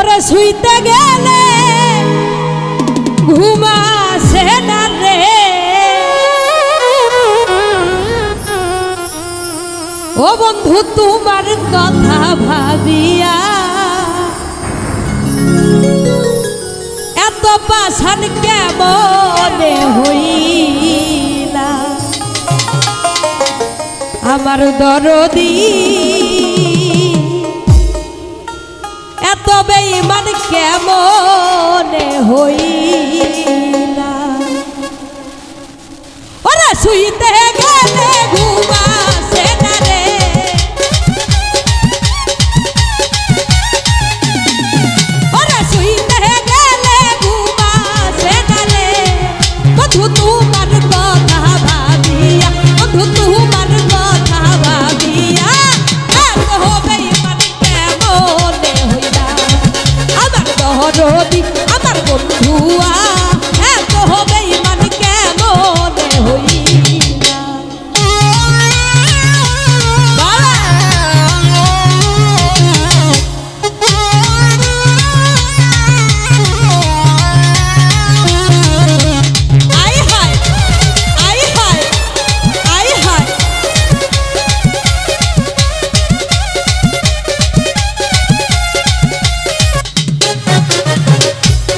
ওরে শুইতে গেলে ঘুমাসে না রে, ও বন্ধু তোমার কথা ভাবিয়া এত পাষাণ কেমনে হইলা আমার দরদি, এত বেঈমান কেমনে হইলা। ওরে শুইতে গেলে ঘুমাসে না রে, ওরে শুইতে গেলে ঘুমাসে না রে, বন্ধু তোমার কথা ভাবিয়া, বন্ধু তোমার কথা ভাবিয়া এত বেঈমান কেমনে হইলা আমার দরদি আমার বন্ধুয়া, এত বেঈমান কেমনে হইলা।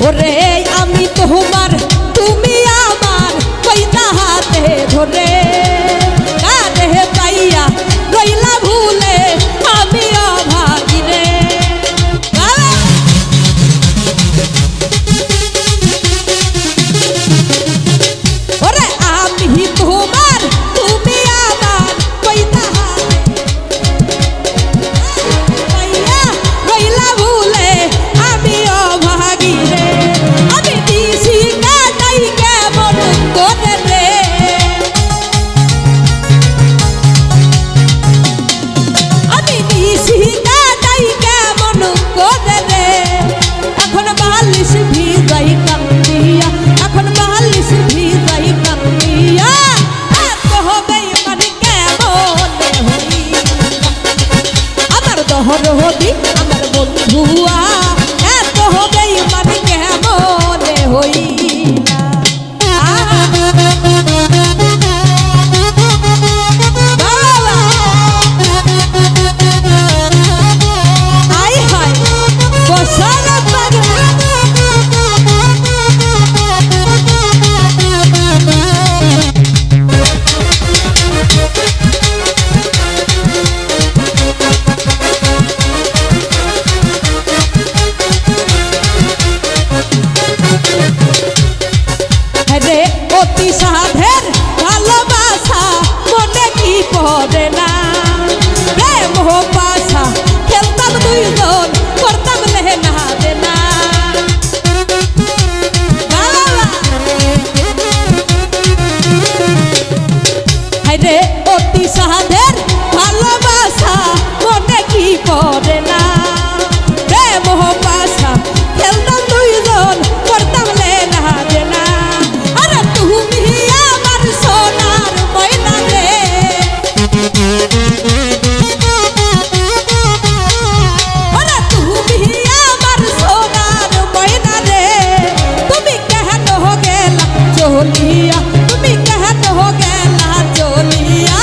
ওরে আমি তোমার তুমি আমার কইতা হাতে ধরে, কাঁধে পাইয়া রইলা ভুলে আমি অভাগী রে। ওরে আমি তোমার তুমি আমার কইতা হাতে পাইয়া রইলা ভুলে আমি অভাগী রে। আমি দিছি কাটাই কেমন করে রে, আমি দিছি কাটাই কেমন করে রে। এখন বালিশ ভিজাই কান্দিয়া, এখন বালিশ ভিজাই কান্দিয়া এত বেঈমান কেমনে হইলা আমার দরদি আমার বন্ধুয়া, এত বেঈমান কেমনে হইলা। আই হায় বসার পাগলা, রে অতি সাধের ভালোবাসা মনে কি পড়ে না, প্রেম পাশা খেলতাম দুইজন করতাম লেহেনা দেনা। রে অতি সাধের ভালোবাসা মনে কি পড়ে না, প্রেম পাশা খেলতাম দুইজন করতাম লেহেনা দেনা। আরে তুমি আমার সোনার ময়না রে, আরে তুমি আমার সোনার ময়না রে, তুমি কেন গেলা চলিয়া, তুমি কেন গেলা চলিয়া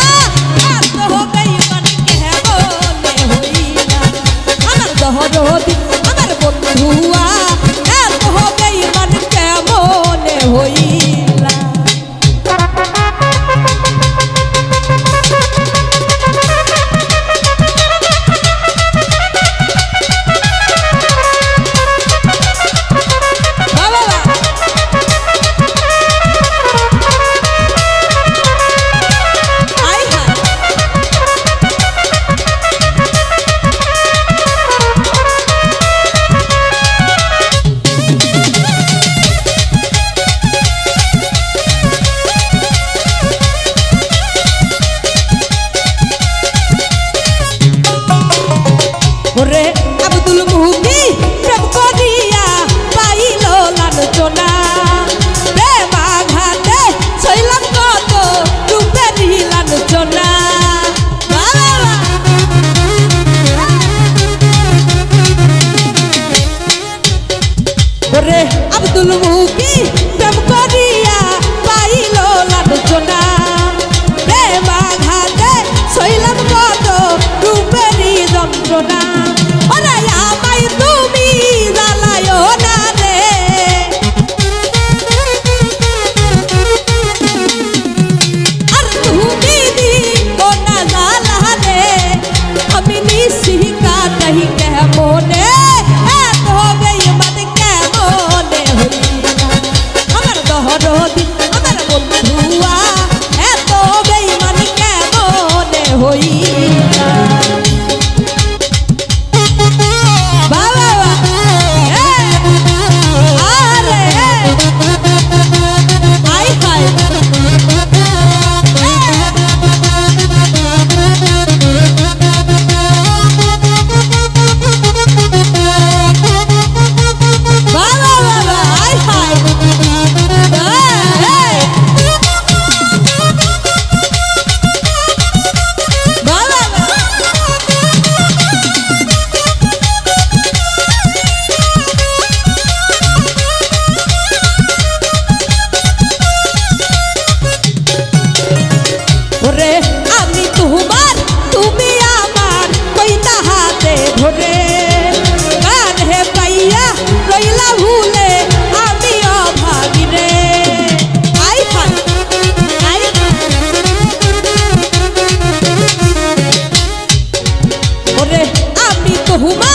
এত বেঈমান কেমনে হইলা ওরে আমি তোমার